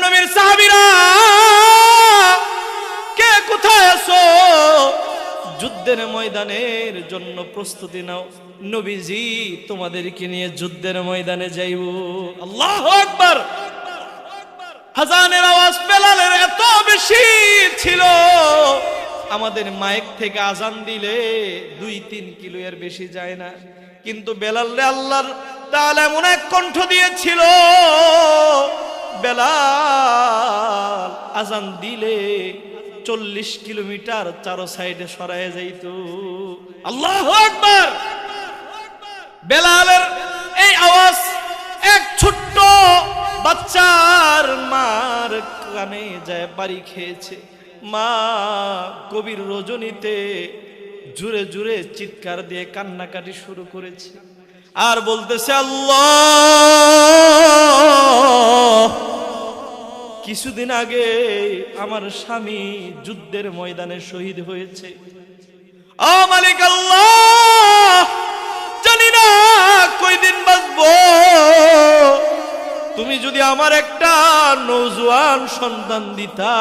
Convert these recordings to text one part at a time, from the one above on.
নবীর সাহাবীরা কে কোথায় আছো? যুদ্ধের ময়দানের জন্য প্রস্তুতি নাও, নবীজি তোমাদেরকে নিয়ে যুদ্ধের ময়দানে যাইব। আল্লাহু আকবার। আযানের আওয়াজ বেলালের এত বেশি ছিল, আমাদের মাইক থেকে আজান দিলে 2-3 কিলো এর বেশি যায় না, কিন্তু বেলালে আল্লাহর তাআলা এমন এক কণ্ঠ দিয়েছিল, বেলাল আজান দিলে 40 কিলোমিটার চারো সাইডে সরায় যাইত। আল্লাহু আকবার। বেলালের এই আওয়াজ এক ছোট্ট বাচ্চার মার কানে যায় বাড়ি খেয়েছে। মা গভীর রজনীতে জুড়ে জুড়ে চিৎকার দিয়ে কান্নাকাটি শুরু করেছে আর বলতেছে, আল্লাহ, কিছুদিন আগে আমার স্বামী যুদ্ধের ময়দানে শহীদ হয়েছে। ও মালিক আল্লাহ, জানি না কয়দিন বাঁচবো। তুমি যদি আমার একটা নওজোয়ান সন্তান দিতা,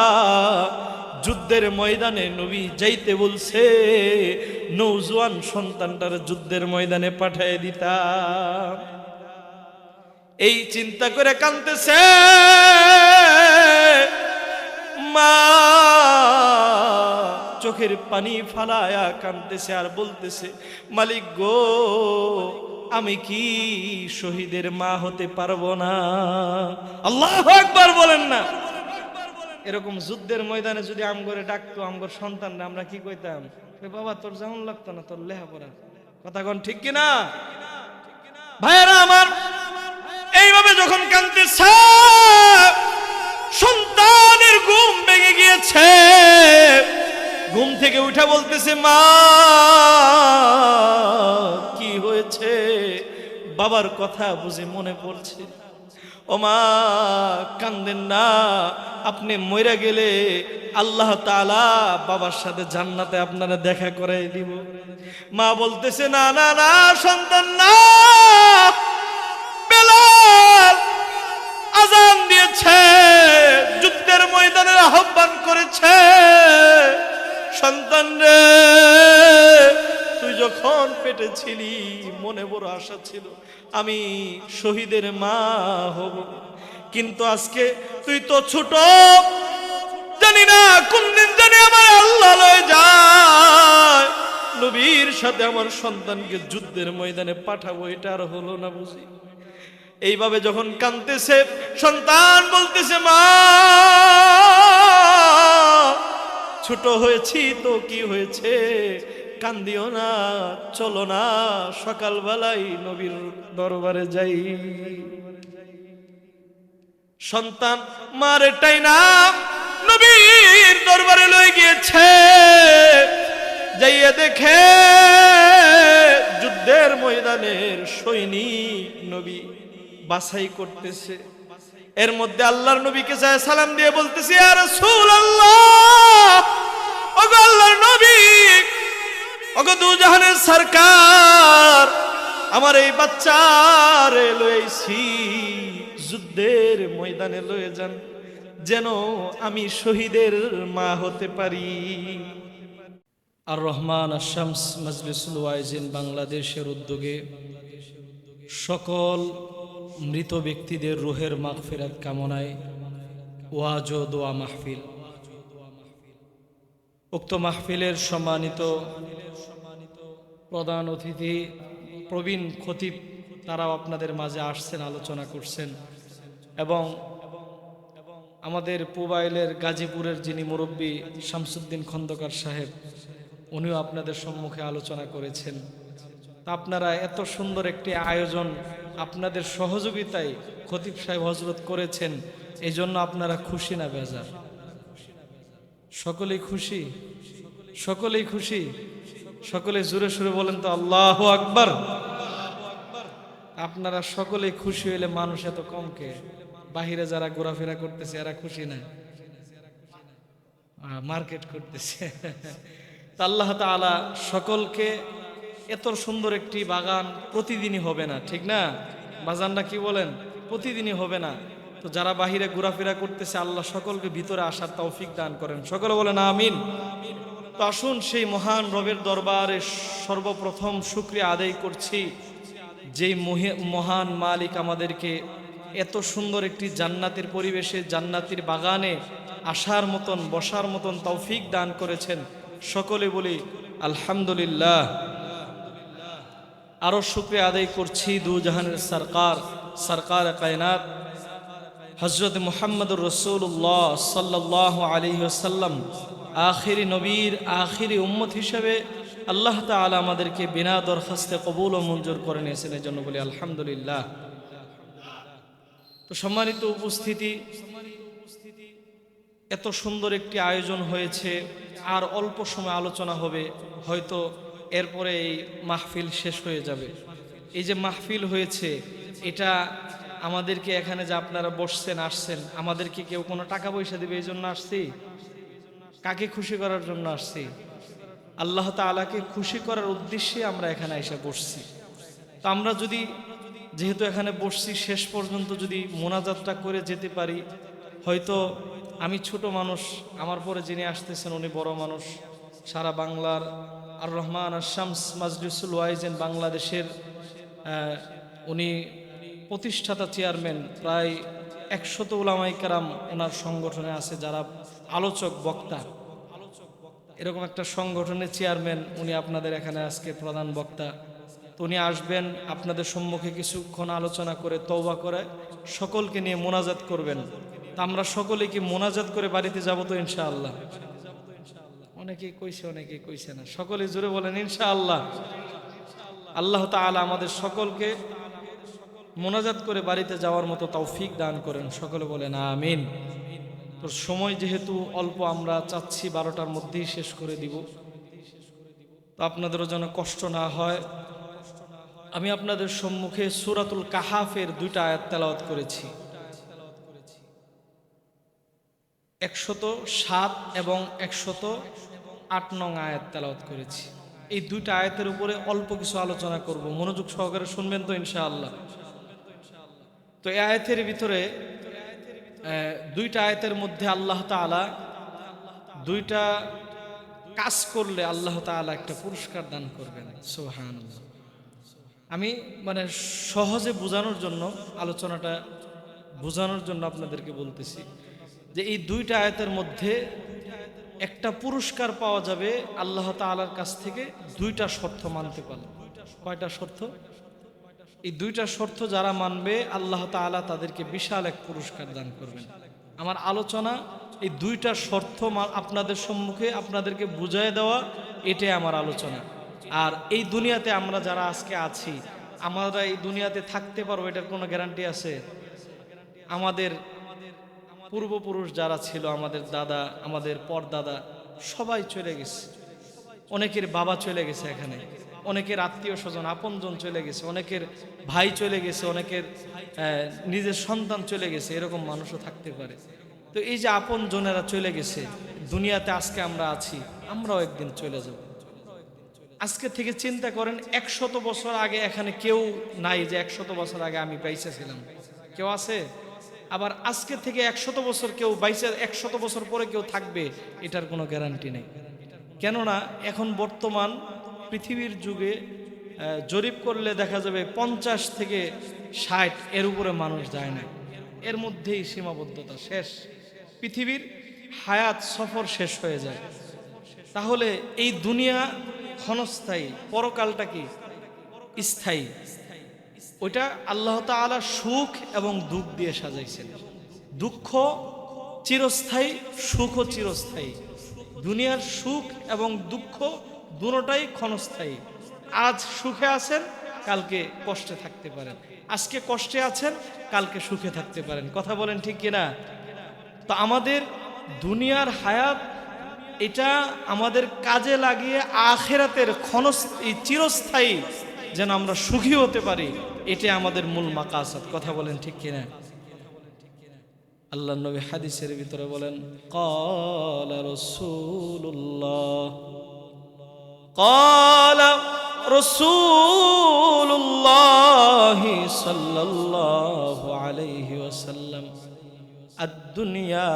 যুদ্ধের ময়দানে নবী যাইতে বলছে, নওজোয়ান সন্তানটার যুদ্ধের ময়দানে পাঠিয়ে দিতাম। এই চিন্তা করে কাঁদতেছে মা, চোখের পানি ফালায়া কাঁদতেছে আর বলতেছে, মালিক গো, আমি কি শহীদের মা হতে পারবো না? আল্লাহু আকবার বলেন না। এরকম যুদ্ধের ময়দানে যদি আমগরে ডাকতো, আমগর সন্তানরা, আমরা কি কইতাম? বাবা তোর যেমন লাগতো না, তোর লেখাপড়া। কথা কোন ঠিক কিনা ভাইয়েরা আমার? এইভাবে যখন কাঁদতেছে, সন্তানের ঘুম ভেঙে গিয়েছে। ঘুম থেকে উঠে বলতেছে, মা কি হয়েছে? বাবার কথা বুঝে মনে পড়ছে। ও মা কান্দেন না, আপনি মইরা গেলে আল্লাহ তাআলা বাবার সাথে জান্নাতে আপনারা দেখা করাই দিব। মা বলতেছে, না না না সন্তান না, বেলাল আজান দিয়েছে, যুদ্ধের ময়দানের আহ্বান করেছে। সন্তান রে, তুই যখন পেটে ছিলি মনে বড় আশা ছিল আমি শহীদের মা হব, কিন্তু আজকে তুই তো ছোট, জানি না কোন দিন জানি আমার আল্লাহ লয়ে যায়, নবীর সাথে আমার সন্তানকে যুদ্ধের ময়দানে পাঠাবো, এটা আর হলো না বুঝি। এইভাবে যখন কাঁদতেছে, সন্তান বলতেছে, মা ছোট হয়েছি তো কি হয়েছে, কান্দিও না, চলো না সকালবেলায় নবীর দরবারে যাই। সন্তান মারে টাইনা নবীর দরবারে লয়ে গিয়েছে। যাইয়ে দেখে যুদ্ধের ময়দানের সৈনিক নবী বাছাই করতেছে। এর মধ্যে আল্লাহর নবীকে যায় সালাম দিয়ে বলতেছে, ইয়া রাসূলুল্লাহ, ওগো আল্লাহর নবী, ওগো দুজাহানের সরকার, আমার এই বাচ্চারে লইছি যুদ্ধের ময়দানে লয়ে যান, যেন আমি শহীদের মা হতে পারি। আর রহমান আশ-শামস মাজলিসুল ওয়াইজিন বাংলাদেশের উদ্যোগে সকল মৃত ব্যক্তিদের রুহের মাগফিরাত কামনায় ওয়াজ ও দোয়া মাহফিল। উক্ত মাহফিলের সম্মানিত প্রধান অতিথি প্রবীণ খতিব, তারাও আপনাদের মাঝে আসছেন, আলোচনা করছেন, এবং আমাদের পুবাইলের গাজীপুরের যিনি মুরব্বী শামসুদ্দিন খন্দকার সাহেব, উনিও আপনাদের সম্মুখে আলোচনা করেছেন। তা আপনারা এত সুন্দর একটি আয়োজন আপনাদের সহযোগিতায় খতিব সাহেব হজরত করেছেন, এই জন্য আপনারা খুশি না বেজার? সকলেই খুশি? সকলেই খুশি? সকলে জোরে সুরে বলেন তো আল্লাহু আকবার। আপনারা সকলেই খুশি হইলে মানুষ এত কমকে? বাহিরে যারা ঘোরাফেরা করতেছে এরা খুশি না, মার্কেট করতেছে। আল্লাহ তাআলা সকলকে, এত সুন্দর একটি বাগান প্রতিদিনই হবে না, ঠিক না? বাজানরা কি বলেন? প্রতিদিনই হবে না, তো যারা বাহিরে ঘোরাফেরা করতেছে আল্লাহ সকলকে ভিতরে আসার তৌফিক দান করেন, সকলে বলেন আমিন। তো আসুন সেই মহান রবের দরবারে সর্বপ্রথম শুকরিয়া আদায় করছি, যেই মহান মালিক আমাদেরকে এত সুন্দর একটি জান্নাতের পরিবেশে, জান্নাতের বাগানে আসার মতন, বসার মতন তৌফিক দান করেছেন। সকলে বলি আলহামদুলিল্লাহ। আরো শুকরিয়া আদায় করছি দু জাহানের সরকার কায়নাত হযরত মুহাম্মদুর রাসূলুল্লাহ সাল্লাল্লাহু আলাইহি ওয়াসাল্লাম আখিরি নবীর আখিরি উম্মত হিসেবে আল্লাহ তাআলা আমাদেরকে বিনা দরখাস্তে কবুল ও মঞ্জুর করে নিয়েছেন, এর জন্য বলি আলহামদুলিল্লাহ। তো সম্মানিত উপস্থিতি, এত সুন্দর একটি আয়োজন হয়েছে, আর অল্প সময় আলোচনা হবে, হয়তো এরপরে এই মাহফিল শেষ হয়ে যাবে। এই যে মাহফিল হয়েছে, এটা আমাদেরকে এখানে যে আপনারা বসছেন, আসছেন, আমাদেরকে কেউ কোনো টাকা পয়সা দিবে এই জন্য আসছি? কাকে খুশি করার জন্য আসছি? আল্লাহ তাআলাকে খুশি করার উদ্দেশ্যে আমরা এখানে এসে বসছি। তো আমরা যদি, যেহেতু এখানে বসছি, শেষ পর্যন্ত যদি মোনাজাতটা করে যেতে পারি, হয়তো আমি ছোট মানুষ, আমার পরে যিনি আসতেছেন উনি বড় মানুষ, সারা বাংলার আর রহমান আর শামস মাজলিসুল ওয়াইজেন বাংলাদেশের উনি প্রতিষ্ঠাতা চেয়ারম্যান, প্রায় 100 উলামায়ে কেরাম ওনার সংগঠনে আছে, যারা আলোচক বক্তা, এরকম একটা সংগঠনের চেয়ারম্যান উনি, আপনাদের এখানে আজকে প্রধান বক্তা। তো উনি আসবেন, আপনাদের সম্মুখে কিছুক্ষণ আলোচনা করে তওবা করে সকলকে নিয়ে মোনাজাত করবেন। তা আমরা সকলে কি মোনাজাত করে বাড়িতে যাব তো ইনশাআল্লাহ? অনেকেই কইছে, অনেকেই কইছে না, সকলে জোরে বলেন ইনশাআল্লাহ। আল্লাহ তাআলা আমাদের সকলকে মোনাজাত করে বাড়িতে যাওয়ার মতো তৌফিক দান করেন, সকলে বলেন আমিন। তো সময় যেহেতু অল্প, আমরা চাচ্ছি 12টার মধ্যেই শেষ করে দিব, তো আপনাদেরও যেন কষ্ট না হয়। আমি আপনাদের সম্মুখে সূরাতুল কাহাফের 2টা আয়াত তেলাওয়াত করেছি, 107 এবং 108 নং আয়াত তেলাওয়াত করেছি। এই 2টা আয়াতের উপরে অল্প কিছু আলোচনা করব, মনোযোগ সহকারে শুনবেন তো ইনশাআল্লাহ। তো এই আয়াতের ভিতরে 2টা আয়াতের মধ্যে আল্লাহ তাআলা 2টা কাজ করলে আল্লাহ তাআলা একটা পুরস্কার দান করবেন, সুবহানাল্লাহ। আমি সহজে বোঝানোর জন্য, আলোচনাটা বোঝানোর জন্য আপনাদেরকে বলতেছি যে এই 2টা আয়াতের মধ্যে একটা পুরস্কার পাওয়া যাবে আল্লাহ তাআলার কাছ থেকে 2টা শর্ত মানতে পারলে। কয়টা শর্ত? এই 2টা শর্ত যারা মানবে আল্লাহ তাআলা তাদেরকে বিশাল এক পুরস্কার দান করবেন। আমার আলোচনা এই 2টা শর্ত আপনাদের সম্মুখে আপনাদেরকে বুঝিয়ে দেওয়া, এটাই আমার আলোচনা। আর এই দুনিয়াতে আমরা যারা আজকে আছি, আমরা এই দুনিয়াতে থাকতে পারবো এটার কোনো গ্যারান্টি আছে? আমাদের পূর্বপুরুষ যারা ছিল, আমাদের দাদা, আমাদের পরদাদা, সবাই চলে গেছে। অনেকের বাবা চলে গেছে, এখানে অনেকের আত্মীয় স্বজন আপনজন চলে গেছে, অনেকের ভাই চলে গেছে, অনেকের নিজের সন্তান চলে গেছে, এরকম মানুষও থাকতে পারে। তো এই যে আপনজনেরা চলে গেছে, দুনিয়াতে আজকে আমরা আছি, আমরাও একদিন চলে যাব। আজকে থেকে চিন্তা করেন, 100 বছর আগে এখানে কেউ নাই যে 100 বছর আগে আমি বাইসা ছিলাম, কেউ আছে? আবার আজকে থেকে 100 বছর কেউ বাইসা, 100 বছর পরে কেউ থাকবে, এটার কোনো গ্যারান্টি নেই। কেননা এখন বর্তমান পৃথিবীর যুগে জরিপ করলে দেখা যাবে 50 থেকে 60 এর উপরে মানুষ যায় না, এর মধ্যেই সীমাবদ্ধতা শেষ, পৃথিবীর হায়াত সফর শেষ হয়ে যায়। তাহলে এই দুনিয়া ক্ষণস্থায়ী, পরকালটা কি স্থায়ী। ওইটা আল্লাহ তাআলা সুখ এবং দুঃখ দিয়ে সাজাইছেন। দুঃখ চিরস্থায়ী, সুখও চিরস্থায়ী। দুনিয়ার সুখ এবং দুঃখ দুটোটাই ক্ষণস্থায়ী। আজ সুখে আছেন, কালকে কষ্টে থাকতে পারেন, আজকে কষ্টে আছেন, কালকে সুখে থাকতে পারেন। কথা বলেন ঠিক কিনা? তো আমাদের দুনিয়ার হায়াত, এটা আমাদের কাজে লাগিয়ে আখিরাতের চিরস্থায়ী যেন আমরা সুখী হতে পারি, এটা আমাদের মূল মাকাসাদ। কথা বলেন ঠিক কিনা? আল্লাহর নবী হাদিসের ভিতরে বলেন, ক্বালা রাসূলুল্লাহ সাল্লাল্লাহু আলাইহি ওয়াসাল্লাম, আদ-দুনিয়া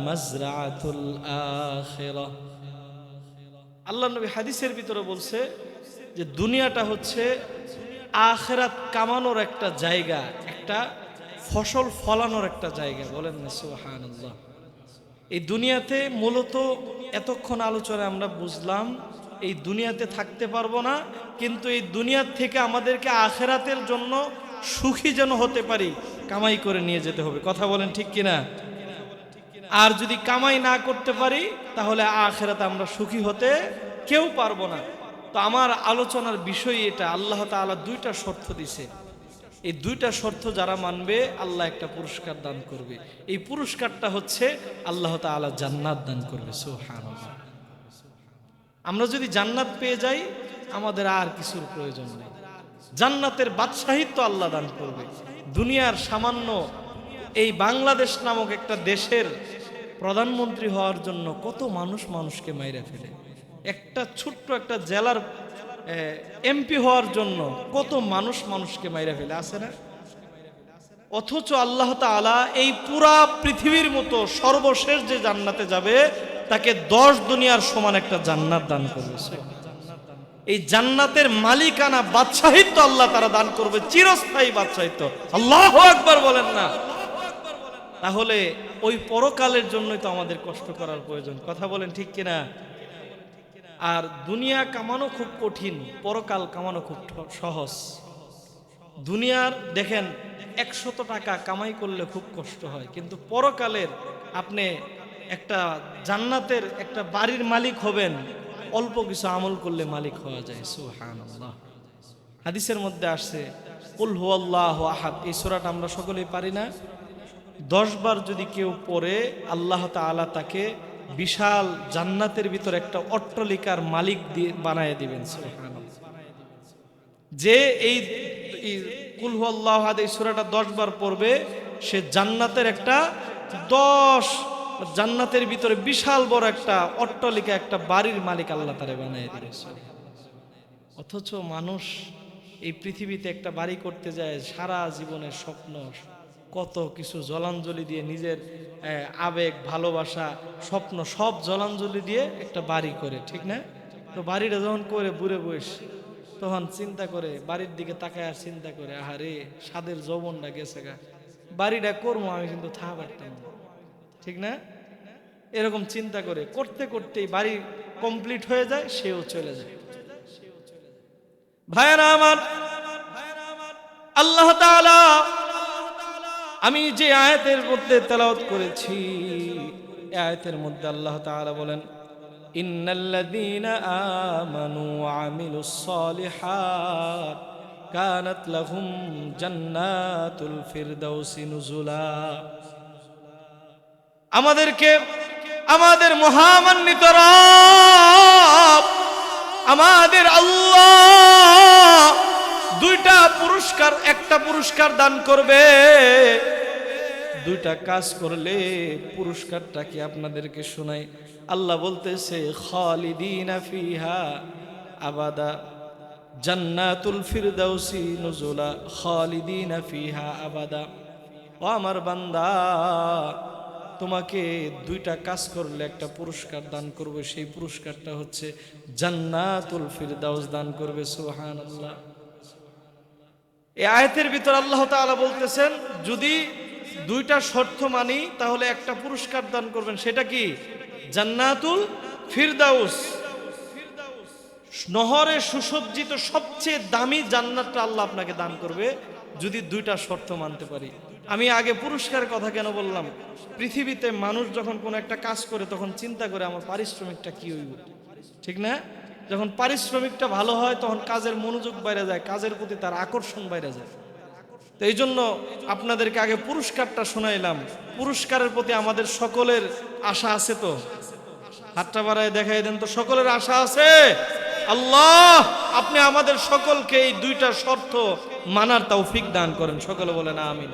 মাজরাআতুল আখিরাহ। আল্লাহ নবী হাদিসের ভিতরে বলছে যে দুনিয়াটা হচ্ছে আখিরাত কামানোর একটা জায়গা, একটা ফসল ফলানোর একটা জায়গা। বলেন না সুবহানাল্লাহ। এই দুনিয়াতে মূলত এতক্ষণ আলোচনায় আমরা বুঝলাম এই দুনিয়াতে থাকতে পারবো না, কিন্তু এই দুনিয়ার থেকে আমাদেরকে আখিরাতের জন্য সুখী যেন হতে পারি কামাই করে নিয়ে যেতে হবে। কথা বলেন ঠিক কিনা? আর যদি কামাই না করতে পারি তাহলে আখিরাতে আমরা সুখী হতে কেউ পারবো না। তো আমার আলোচনার বিষয় এটা, আল্লাহ তাআলা দুইটা শর্ত দিছে। এই দুইটা শর্ত যারা মানবে আল্লাহ একটা পুরস্কার দান করবে। এই পুরস্কারটা হচ্ছে আল্লাহ তাআলা জান্নাত দান করবে। সুবহানাল্লাহ। আমরা যদি জান্নাত পেয়ে যাই আমাদের আর কিছুর প্রয়োজন নেই। জান্নাতের বাদশাহিত্ব আল্লাহ দান করবে। দুনিয়ার সামান্য এই বাংলাদেশ নামক একটা দেশের প্রধানমন্ত্রী হওয়ার জন্য কত মানুষ মানুষকে মাইরা ফেলে। একটা ছোট্ট একটা জেলার এমপি হওয়ার জন্য কত মানুষ মানুষকে মাইরা ফেলে, আছে না? অথচ আল্লাহ তাআলা এই পুরা পৃথিবীর মতো সর্বশেষ যে জান্নাতে যাবে তাকে 10 দুনিয়ার সমান একটা জান্নাত দান করবে। এই জান্নাতের মালিকানা বাদশাহিত্ব আল্লাহ তারা দান করবে, চিরস্থায়ী বাদশাহিত্ব। আল্লাহু আকবার বলেন না? তাহলে ওই পরকালের জন্যই তো আমাদের কষ্ট করার প্রয়োজন। কথা বলেন ঠিক কিনা? আর দুনিয়া কামানো খুব কঠিন, পরকাল কামানো খুব সহজ। দুনিয়ার দেখেন 100 টাকা কামাই করলে খুব কষ্ট হয়, কিন্তু পরকালের আপনি একটা জান্নাতের একটা বাড়ির মালিক হবেন, অল্প কিছু আমল করলে মালিক হওয়া যায়। সুবহানাল্লাহ। হাদিসের মধ্যে আসছে কুল হুয়াল্লাহু আহাদ, এই সূরাটা আমরা সকলেই পারি না? 10 বার যদি কেউ পড়ে আল্লাহ তাআলা তাকে বিশাল জান্নাতের ভিতর একটা অট্টালিকার মালিক বানায় দিবেন। সুবহানাল্লাহ। যে এই কুল হুয়াল্লাহু আহাদ এই সূরাটা 10 বার পড়বে সে জান্নাতের একটা 10 জান্নাতের ভিতরে বিশাল বড় একটা অট্টালিকা, একটা বাড়ির মালিক আল্লাহ তাআলা বানায় দিবেন। অথচ মানুষ এই পৃথিবীতে একটা বাড়ি করতে যায়, সারা জীবনের স্বপ্ন কত কিছু জলাঞ্জলি দিয়ে, নিজের আবেগ ভালোবাসা স্বপ্ন সব জলাঞ্জলি দিয়ে একটা বাড়ি করে, ঠিক না? তো বাড়িটা যখন করে বুড়ে বয়স তখন চিন্তা করে, বাড়ির দিকে তাকায় আর চিন্তা করে, আহারে সাদের যৌবনটা গেছে গা, বাড়িটা করবো আমি কিন্তু থা পারতাম না, ঠিক না? এরকম চিন্তা করে করতে করতেই বাড়ি কমপ্লিট হয়ে যায়, সেও চলে যায়। ভাইরা আমার, আল্লাহ তাআলা আমি যে আয়াতের মধ্যে তেলাওয়াত করেছি, এই আয়াতের মধ্যে আল্লাহ তাআলা বলেন ইন্নাল্লাযীনা আমানু ওয়া আমিলুস সালিহাত কানাত লাহুম জান্নাতুল ফিরদাউসি নুজুলা। আমাদেরকে আমাদের মহামান্বিত রব আমাদের আল্লাহ দুইটা পুরস্কার, একটা পুরস্কার দান করবে। দুইটা কাজ করলে পুরস্কারটা কি আপনাদেরকে শোনাই। আল্লাহ বলতেছে খালিদিনা ফিহা আবাদা, জান্নাতুল ফিরদাউসি নুজুলা, খালিদিনা ফিহা আবাদা। ও আমার বান্দা, তোমাকে দুইটা কাজ করলে একটা পুরস্কার দান করবে, সেই পুরস্কারটা হচ্ছে জান্নাতুল ফিরদাউস দান করবে। সুবহানাল্লাহ। এই আয়াতের ভিতর আল্লাহ তাআলা বলতেছেন যদি দুইটা শর্ত মানি তাহলে একটা পুরস্কার দান করবেন, সেটা কি? জান্নাতুল ফিরদাউস। নহরে সুসজ্জিত সবচেয়ে দামি জান্নাতটা আল্লাহ আপনাকে দান করবে যদি দুইটা শর্ত মানতে পারি। আমি আগে পুরস্কারের কথা কেন বললাম? পৃথিবীতে মানুষ যখন কোনো একটা কাজ করে তখন চিন্তা করে আমার পারিশ্রমিকটা কি হইব, ঠিক না? যখন পারিশ্রমিকটা ভালো হয় তখন কাজের মনোযোগ বাইরে যায়, কাজের প্রতি তার আকর্ষণ বাইরে যায়। তো এই জন্য আপনাদেরকে আগে পুরস্কারটা শোনাইলাম। পুরস্কারের প্রতি আমাদের সকলের আশা আছে তো? হাতটা বাড়ায় দেখাই দেন তো, সকলের আশা আছে? আল্লাহ আপনি আমাদের সকলকে এই দুইটা শর্ত মানার তৌফিক দান করেন। সকলে বলেন আমিন।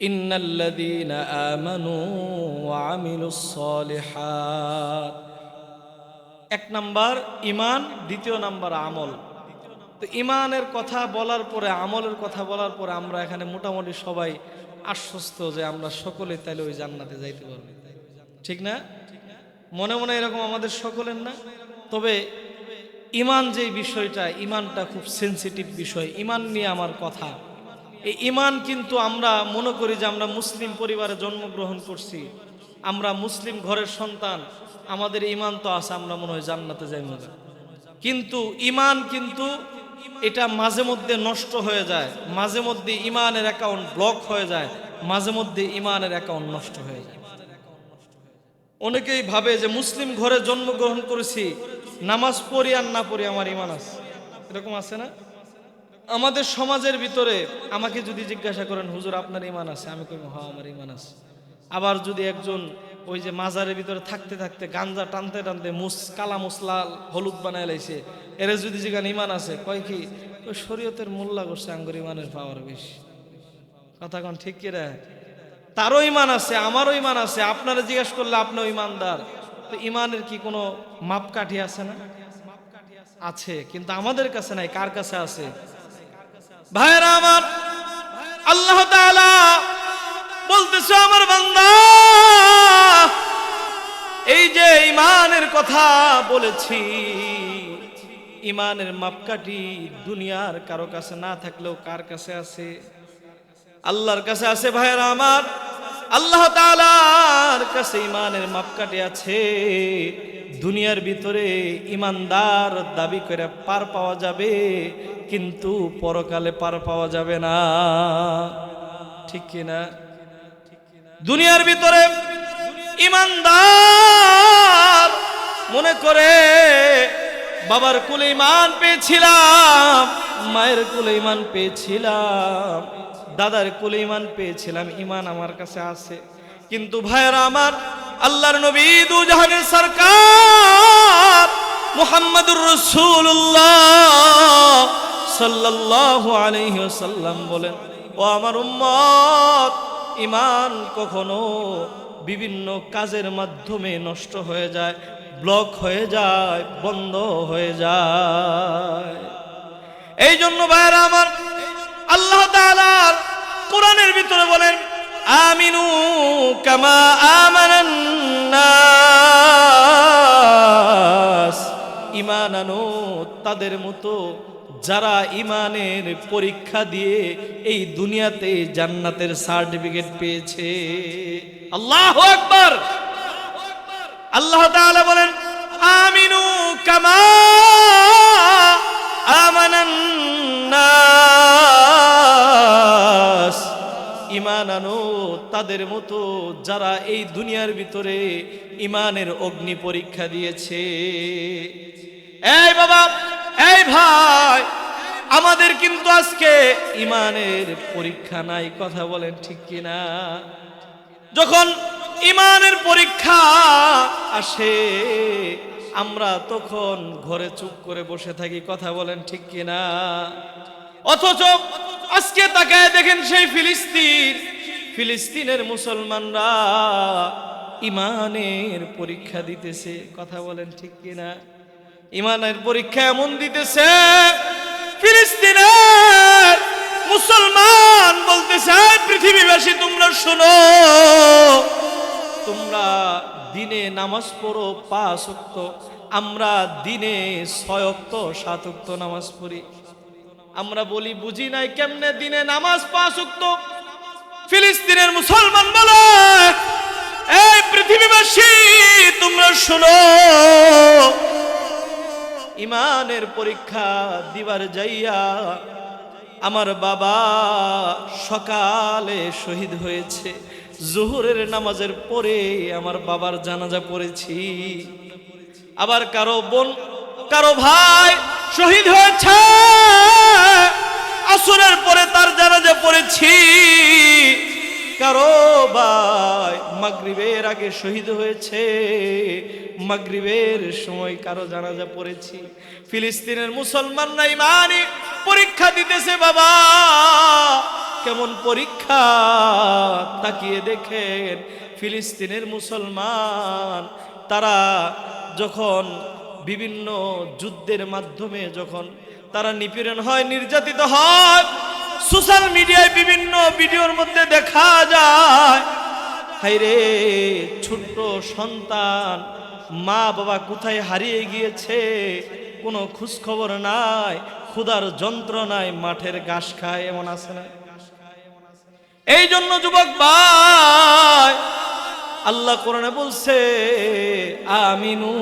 ইন্নাল্লাযীনা আমানু ওয়া আমিলুস সালিহাত। এক নাম্বার ঈমান, দ্বিতীয় নাম্বার আমল, তো ইমানের কথা বলার পরে, আমলের কথা বলার পরে আমরা এখানে মোটামুটি সবাই আশ্বস্ত যে আমরা সকলে তাইলে ওই জান্নাতে যাইতে পারবো, ঠিক না? মনে মনে এরকম আমাদের সকলের না? তবে ইমান যে বিষয়টা, ইমানটা খুব সেনসিটিভ বিষয়। ইমান নিয়ে আমার কথা। এই ইমান কিন্তু আমরা মনে করি যে আমরা মুসলিম পরিবারে জন্মগ্রহণ করছি, আমরা মুসলিম ঘরের সন্তান, আমাদের ইমান তো আছে, আমরা মনে হয় জান্নাতে যাই মজা। কিন্তু ইমান কিন্তু এটা মাঝে মধ্যে নষ্ট হয়ে যায়, মাঝে মধ্যে ইমানের অ্যাকাউন্ট ব্লক হয়ে যায়, মাঝে মধ্যে ইমানের অ্যাকাউন্ট নষ্ট হয়ে যায়। অনেকেই ভাবে যে মুসলিম ঘরে জন্মগ্রহণ করেছি, নামাজ পড়ি আর না পড়ি আমার ইমান আছে, এরকম আছে না? আমাদের সমাজের ভিতরে আমাকে যদি জিজ্ঞাসা করেন হুজুর আপনার ইমান আছে, আমি কই হ্যাঁ আমার ইমান আছে। আবার যদি একজন ওই যে মাজারের ভিতরে থাকতে থাকতে গাঞ্জা টানতে টানতে কালা মুসলাল হলুদ বানায় লাইছে, এরা যদি যেখানে ইমান আছে, কয় কি ওই শরীয়তের মোল্লা করছে, আঙ্গুর ইমানের পাওয়ার বেশি। কথা কোন ঠিক কি রে? তারও ইমান আছে, আমারও ইমান আছে, আপনারা জিজ্ঞেস করলে আপনিও ইমানদার। তো ইমানের কি কোনো মাপকাঠি আছে না? আছে, কিন্তু আমাদের কাছে নাই। কার কাছে আছে? ভাইরা আমার, আল্লাহ তাআলা বলতেছে আমার বান্দা, এই যে ইমানের কথা বলেছি, ইমানের মাপকাঠি দুনিয়ার কারো কাছে না থাকলেও কার কাছে আছে? আল্লাহর কাছে আছে। ভাইরা আমার, আল্লাহ তাআলার কাছে ইমানের মাপকাঠি আছে। দুনিয়ার ভিতরে ইমানদার দাবি করে পার পাওয়া যাবে, কিন্তু পরকালে পার পাওয়া যাবে না, ঠিক কিনা? দুনিয়ার ভিতরে ইমানদার মনে করে বাবার কুলে ইমান পেয়েছিলাম, মায়ের কুলে ইমান পেয়েছিলাম, দাদার কুলে ইমান পেয়েছিলাম, ইমান আমার কাছে আছে। কিন্তু ভাইরা আমার, আল্লাহর নবী দু জাহানের সরকার মুহাম্মদুর রাসূলুল্লাহ সাল্লাল্লাহু আলাইহি ওয়াসাল্লাম বলেন, ও আমার উম্মত, ইমান কখনো বিভিন্ন কাজের মাধ্যমে নষ্ট হয়ে যায়, ব্লক হয়ে যায়, বন্ধ হয়ে যায়। এই জন্য ভাইরা আমার, আল্লাহ তাআলার কোরআনের ভিতরে বলেন, আমিনু কামা আমানান নাস, ঈমান আনো তাদের মতো যারা ঈমানের পরীক্ষা দিয়ে এই দুনিয়াতে জান্নাতের সার্টিফিকেট পেয়েছে। আল্লাহু আকবার। আল্লাহ তাআলা বলেন, আমিনু কামা আমানান নাস, ঈমান আনো তাদের মতো যারা এই দুনিয়ার ভিতরে ঈমানের অগ্নি পরীক্ষা দিয়েছে। এই বাবা, এই ভাই, আমাদের কিন্তু আজকে ঈমানের পরীক্ষা নাই, কথা বলেন ঠিক কিনা? যখন ঈমানের পরীক্ষা আসে আমরা তখন ঘরে চুপ করে বসে থাকি, কথা বলেন ঠিক কিনা? অথচ আজকে তাকায় দেখেন সেই ফিলিস্তিনের মুসলমানরা ঈমানের পরীক্ষা দিতেছে, কথা বলেন ঠিক কিনা? ঈমানের পরীক্ষা এমন দিতেছে, ফিলিস্তিনের মুসলমান বলতেছে, পৃথিবীবাসী তোমরা শোনো, তোমরা দিনে নামাজ পড়ো 5 ওয়াক্ত, আমরা দিনে 6 ওয়াক্ত 7 ওয়াক্ত নামাজ পড়ি। আমরা বলি বুঝি নাই কেমনে দিনে নামাজ 5 ওয়াক্ত। ফিলিস্তিনের মুসলমান বলে, এই পৃথিবীবাসী তোমরা শোনো, ঈমানের পরীক্ষা দিবার যাইয়া আমার বাবা সকালে শহীদ হয়েছে, জোহরের নামাজের পরে আমার বাবার জানাজা পড়েছি। আবার কারো বোন, কারো ভাই শহীদ হয়েছে, আসরের পরে তার জানাজা পড়েছি। কারো ভাই মাগরিবের আগে শহীদ হয়েছে, মাগরিবের সময় কারো জানাজা পড়েছি। ফিলিস্তিনের মুসলমানরা ঈমানি পরীক্ষা দিতেছে। বাবা কেমন পরীক্ষা, তাকিয়ে দেখেন ফিলিস্তিনের মুসলমান তারা যখন বিভিন্ন যুদ্ধের মাধ্যমে যখন তারা নিপীড়ন হয়, নির্যাতিত হয়। সোশ্যাল মিডিয়ায় বিভিন্ন ভিডিওর মধ্যে দেখা যায়, হায়রে ছোট্ট সন্তান মা বাবা কোথায় হারিয়ে গিয়েছে, কোনো খোঁজ খবর নাই, ক্ষুধার যন্ত্রণায় মাঠের ঘাস খায়, এমন আছে না? এই জন্য যুবক ভাই, আল্লাহ কোরআনে বলছে আমিনু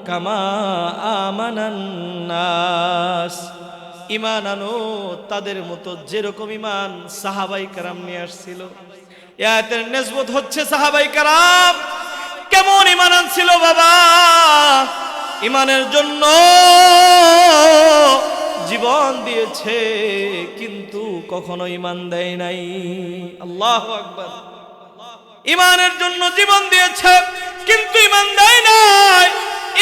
কামা আমানান নাস, ঈমান আনো তাদের মতো যেরকম ঈমান সাহাবাই কেরাম নিয়ে আসছিল। এই আয়াতের নিসবত হচ্ছে সাহাবাই কেরাম কেমন ঈমান আনছিল বাবা, ঈমানের জন্য জীবন দিয়েছে কিন্তু কখনো ঈমান দেয় নাই। আল্লাহু আকবার। ঈমানের জন্য জীবন দিয়েছে কিন্তু ঈমান দেয় নাই।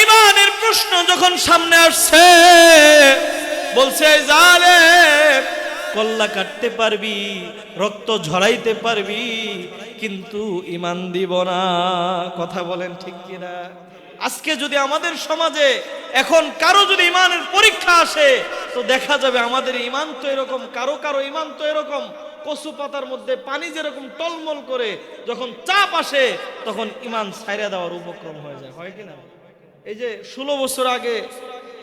ঈমানের প্রশ্ন যখন সামনে আসছে বলছে জালেম, কল্লা কাটতে পারবি, রক্ত ঝরাইতে পারবি, কিন্তু ঈমান দিব না। কথা বলেন ঠিক কিনা? আজকে যদি আমাদের সমাজে এখন কারো যদি ঈমানের পরীক্ষা আসে তো দেখা যাবে আমাদের ঈমান তো এরকম, কারো কারো ঈমান তো এরকম কচু পাতার মধ্যে পানি যেরকম টলমল করে, যখন চাপ আসে তখন ঈমান ছাইড়া দেওয়ার উপক্রম হয়ে যায়, হয় কিনা? এই যে 16 বছর আগে,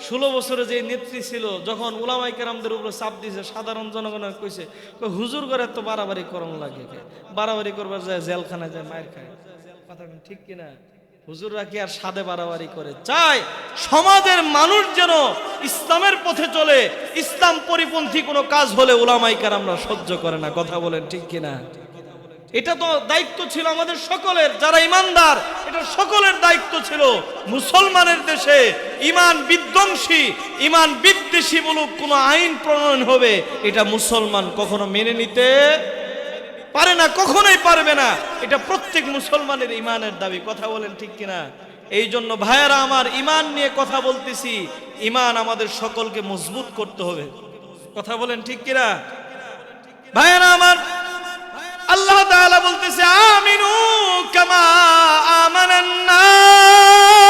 16 বছরে যে নেত্রী ছিল, যখন উলামায়ে কেরামদের উপরে চাপ দিয়েছে, সাধারণ জনগণের কইছে হুজুর করে তো বাড়াবাড়ি করন লাগে, বাড়াবাড়ি করবার যায় জেলখানায় যায় মায়ের খায়। কথা ঠিক কিনা? হুজুররা কি আর সাদে বাড়াবাড়ি করে? চাই সমাজের মানুষ যেন ইসলামের পথে চলে, ইসলাম পরিপন্থী কোনো কাজ হলে উলামায়ে কেরামরা সহ্য করে না। কথা বলেন ঠিক কিনা? এটা তো দায়িত্ব ছিল আমাদের সকলের, যারা ইমানদার এটা সকলের দায়িত্ব ছিল। মুসলমানের দেশে ঈমান বিধ্বংসী, ঈমান বিদ্বেষী বলুক কোনো আইন প্রণয়ন হবে, এটা মুসলমান কখনো মেনে নিতে পারে না, কখনোই পারবে না। এটা প্রত্যেক মুসলমানের ঈমানের দাবি। কথা বলেন ঠিক কিনা? এই জন্য ভাইয়েরা আমার, ঈমান নিয়ে কথা বলতেছি, ঈমান আমাদের সকলকে মজবুত করতে হবে। কথা বলেন ঠিক কিনা? ভাইয়েরা আমার, আল্লাহ তাআলা বলতেছে আমিনু কামা আমানান নাস,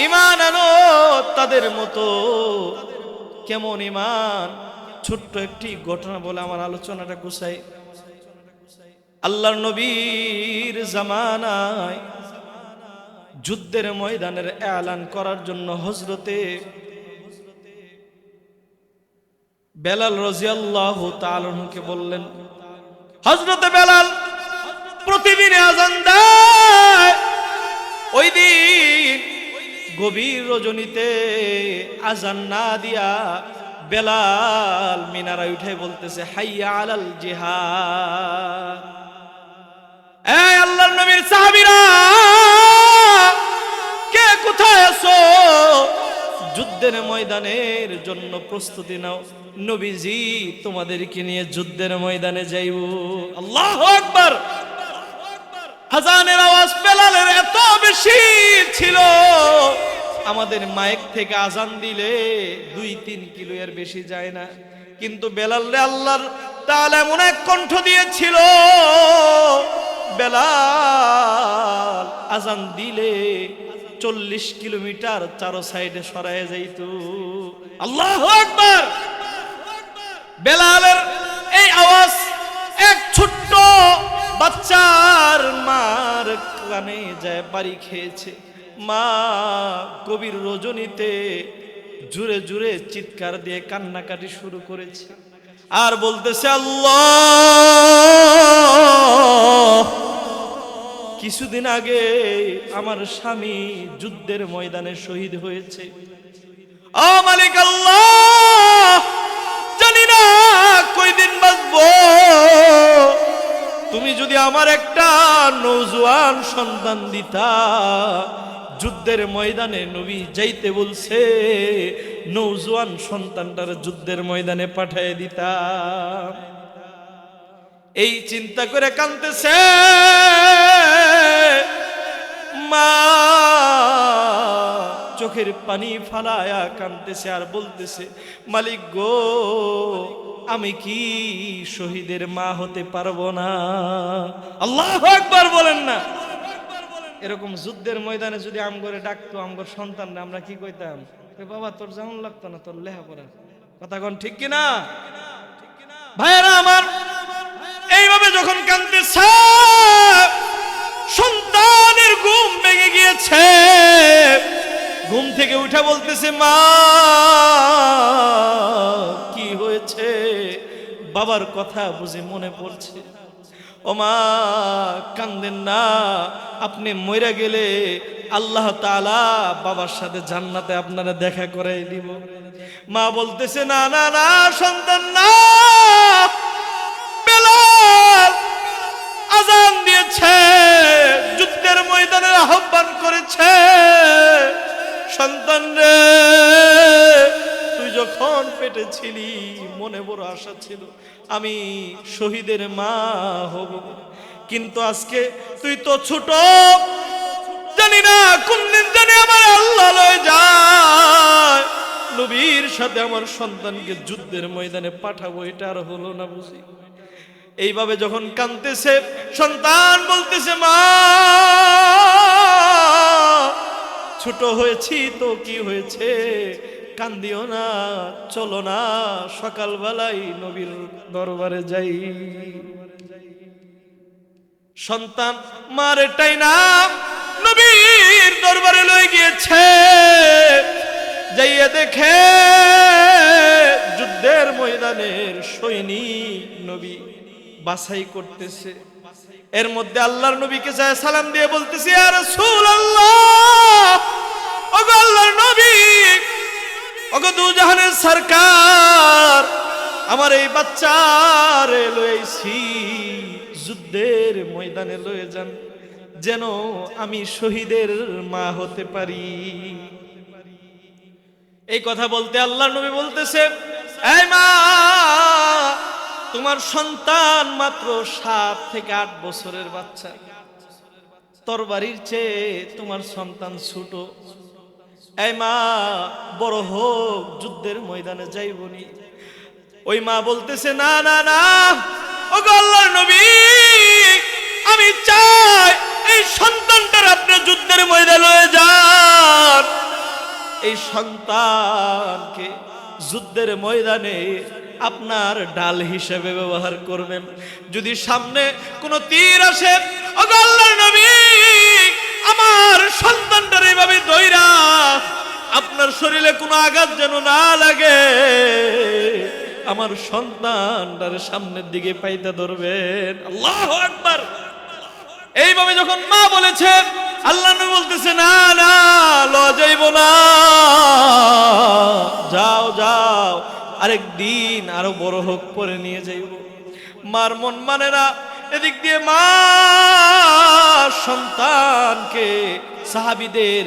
ঈমান আনো তাদের মতো। কেমন ঈমান? ছোট্ট একটি ঘটনা বলে আমার আলোচনাটা গুছাই। আল্লাহর নবীর জামানায় যুদ্ধের ময়দানের এলান করার জন্য হযরতে বেলাল রাদিয়াল্লাহু তাআলা আনহুকে বললেন। হযরতে বেলাল প্রতিদিন আযান দেয়। ওই দিন গভীর রজনীতে আযান না দিয়া বেলাল মিনারায় উঠে বলতেছে হাইয়া আলাল জিহাদ। এই আল্লাহর নবীর সাহাবীরা কে কোথায় আছো? যুদ্ধের ময়দানের জন্য প্রস্তুতি নাও, নবীজি তোমাদেরকে নিয়ে যুদ্ধের ময়দানে যাইব। আল্লাহু আকবার। আযানের আওয়াজ বেলালের এত বেশি ছিল, আমাদের মাইক থেকে আযান দিলে 2-3 কিলো এর বেশি যায় না, কিন্তু বেলালে আল্লাহর তাআলা এমন এক কণ্ঠ দিয়েছিল, বেলাল আযান দিলে 40 কিলোমিটার চারো সাইডে সরায় যাইত। আল্লাহু আকবার। বেলালের এই আওয়াজ এক ছোট্ট বাচ্চার মার কানে যায় বাড়ি খেয়েছে। মা গভীর রজনীতে জুড়ে জুড়ে চিৎকার দিয়ে কান্নাকাটি শুরু করেছে আর বলতেছে আল্লাহ, কিছুদিন আগে আমার স্বামী যুদ্ধের ময়দানে শহীদ হয়েছে। ও মালিক আল্লাহ, জানি না কয়দিন বাঁচবো। তুমি যদি আমার একটা নওজোয়ান সন্তান দিতা, যুদ্ধের ময়দানে নবী যাইতে বলছে, নওজোয়ান সন্তানটার যুদ্ধের ময়দানে পাঠিয়ে দিতাম। এই চিন্তা করে কাঁদতেছে মা, চোখের পানি ফালায়া কাঁদতেছে আর বলতেছে মালিক গো, আমি কি শহীদের মা হতে পারবো না? আল্লাহু আকবার বলেন না। এরকম যুদ্ধের ময়দানে যদি আমগরে ডাকতো আমগর সন্তানরা, আমরা কি কইতাম? বাবা তোর যেমন লাগতো না তোর লেখাপড়া, কথা কোন ঠিক কিনা ভাইয়েরা আমার? এইভাবে যখন কাঁদতেছে, সন্তানের ঘুম ভেঙে গিয়েছে। ঘুম থেকে উঠে বলতেছে, মা কি হয়েছে? বাবার কথা বুঝে মনে পড়ছে। ও মা কান্দেন না, আপনি মইরা গেলে আল্লাহ তাআলা বাবার সাথে জান্নাতে আপনারা দেখা করাই দিব। মা বলতেছে, না না না সন্তান না, বেলাল আজান দিয়েছে, যুদ্ধের ময়দানের আহ্বান করেছে। সন্তান রে, তুই যখন পেটে ছিলি মনে বড় আশা ছিল আমি শহীদের মা হব, কিন্তু আজকে তুই তো ছোট, জানি না কোন দিন জানি আমার আল্লাহ লয়ে যায়, নবীর সাথে আমার সন্তানকে যুদ্ধের ময়দানে পাঠাবো, এটা আর হলো না বুঝি। এইভাবে যখন কাঁদতেছে, সন্তান বলতেছে, মা ছোট হয়েছি তো কি হয়েছে, কান্দিও না, চলো না সকালবেলাই নবীর দরবারে যাই। সন্তান মারে টাইনা নবীর দরবারে লয়ে গিয়েছে। যাইয়া দেখে যুদ্ধের ময়দানের সৈনিক নবী বাছাই করতেছে। এর মধ্যে আল্লাহর নবীকে যায় সালাম দিয়ে বলতেছে, ইয়া রাসূলুল্লাহ, ওগো আল্লাহর নবী, ওগো দুজাহানের সরকার, আমার এই বাচ্চারে লইছি যুদ্ধের ময়দানে লয়ে যান, যেন আমি শহীদের মা হতে পারি। এই কথা বলতে আল্লাহর নবী বলতেছে, এই মা, তোমার সন্তান মাত্র 7 থেকে 8 বছরের বাচ্চা, তরবারির চেয়ে তোমার সন্তান ছোট। এই মা, বড় হোক, যুদ্ধের ময়দানে যাইবনি। ওই মা বলতেছে, না না না, ওগো আল্লাহর নবী, আমি চাই এই সন্তানটার আপনি যুদ্ধের ময়দানে লয়ে যান। এই সন্তানকে যুদ্ধের ময়দানে আপনার ডাল হিসেবে ব্যবহার করবেন। যদি সামনে কোনো তীর আসে, ওগো আল্লাহর নবী, আমার সন্তানটার এইভাবে ধইরা আপনার শরীরে কোনো আঘাত যেন না লাগে, আমার সন্তানটার সামনের দিকে পাইতে ধরবেন। আল্লাহু আকবার। এইভাবে যখন মা বলেছে, আল্লাহ নবী বলতেছে, না না, লওয়া যাইব না, যাও যাও, আরেকদিন আরো বড় হোক পরে নিয়ে যাইব। মার মন মানে না। এদিক দিয়ে মা সন্তানকে সাহাবীদের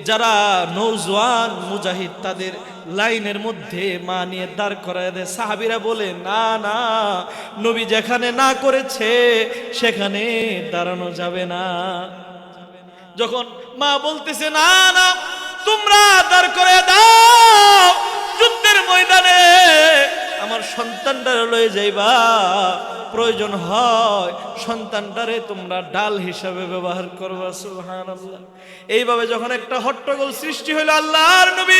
যারা নওজোয়ান মুজাহিদ তাদের লাইনের মধ্যে মা নিয়ে দাঁড় করায় দেয়। সাহাবীরা বলে, না না, নবী যেখানে না করেছে সেখানে দাঁড়ানো যাবে না। যখন মা বলতেছে, না না, তোমরা দাঁড় করে দাও, যুদ্ধের ময়দানে আমার সন্তানটারে লয়ে যাইবা, প্রয়োজন হয় সন্তানটারে তোমরা ডাল হিসাবে ব্যবহার করবা। সুবহানাল্লাহ। এইভাবে যখন একটা হট্টগোল সৃষ্টি হলো, আল্লাহর নবী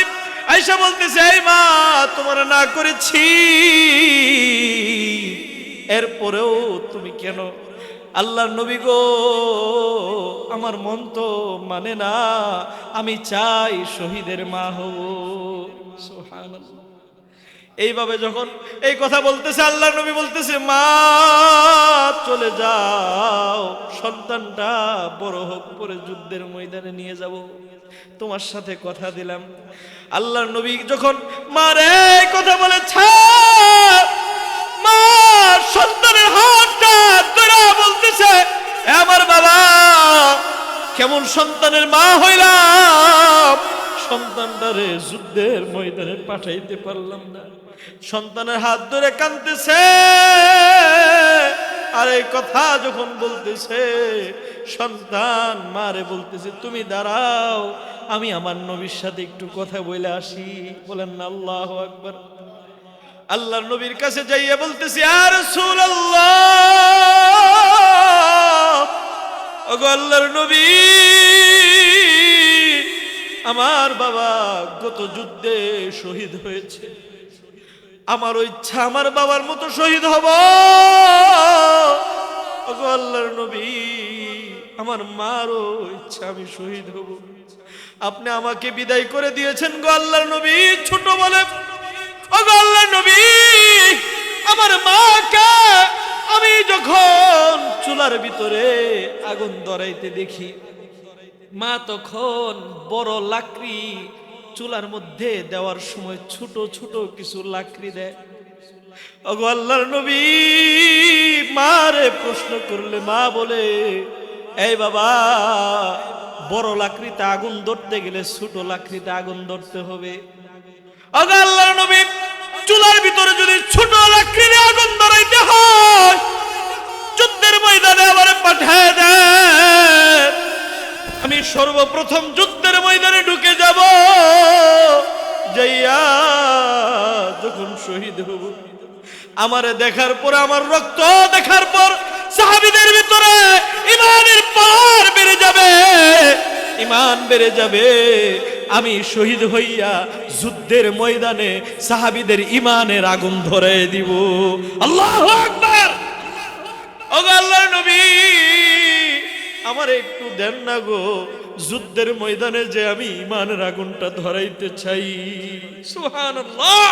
আয়েশা বলতেছে, এই মা, তোমার না করেছি, এরপরেও তুমি কেন? আল্লাহর নবী গো, আমার মন তো মানে না, আমি চাই শহীদের মা হব। সুবহানাল্লাহ। এইভাবে যখন এই কথা বলতেছে, আল্লাহর নবী বলতেছে, মা চলে যাও, সন্তানটা বড় হোক, পরে যুদ্ধের ময়দানে নিয়ে যাব, তোমার সাথে কথা দিলাম। আল্লাহর নবী যখন মারে কথা বলেছে, মা সন্তানের হাতটা ধরে বলতেছে, আমার বাবা, কেমন সন্তানের মা হইলাম, সন্তানটারে যুদ্ধের ময়দানে পাঠাইতে পারলাম না। সন্তানের হাত ধরে কাঁদতেছে, আর এই কথা যখন বলতেছে, সন্তান মারে বলতেছে, তুমি দাঁড়াও, আমি আমার নবীর সাথে একটু কথা বলে আসি। বলেন না আল্লাহু আকবার। আল্লাহর নবীর কাছে যাইয়া বলতেছে, ইয়া রাসূলুল্লাহ, ওগো আল্লাহর নবী, আমার বাবা গত যুদ্ধে শহীদ হয়েছে, আমার ইচ্ছা আমার বাবার মতো শহীদ হব। ওগো আল্লাহর নবী, আমার মারও ইচ্ছা আমি শহীদ হব। আপনি আমাকে বিদায় করে দিয়েছেন গো আল্লাহর নবী ছোট বলে। ওগো আল্লাহর নবী, আমার মাকে আমি যখন চুলার ভিতরে আগুন ধরাইতে দেখি, মা তখন বড় লাকড়ি চুলার মধ্যে দেওয়ার সময় ছোট ছোট কিছু লাকড়ি দেয়। ওগো আল্লাহর নবী, মারে প্রশ্ন করলে মা বলে, এই বাবা, বড় লাকড়িতে আগুন ধরতে গেলে ছোট লাকড়িতে আগুন ধরতে হবে। ওগো আল্লাহর নবী, চুলার ভিতরে যদি ছোট লাকড়িতে আগুন ধরাইতে হয়, যুদ্ধের ময়দানে আবার পাঠায় দেন। আমি সর্বপ্রথম যুদ্ধের ময়দানে ঢুকে যাব, যাইয়া যখন শহীদ হব, আমারে দেখার পর, আমার রক্ত দেখার পর সাহাবীদের ভিতরে ঈমানের পাওয়ার বেড়ে যাবে, ঈমান বেড়ে যাবে। আমি শহীদ হইয়া যুদ্ধের ময়দানে সাহাবীদের ঈমানের আগুন ধরে দিব। আল্লাহু আকবার। ওগো আল্লাহর নবী, আমার একটু দেন না গো, যুদ্ধের ময়দানে যে আমি ঈমানের আগুনটা ধরাইতে চাই। সুবহানাল্লাহ।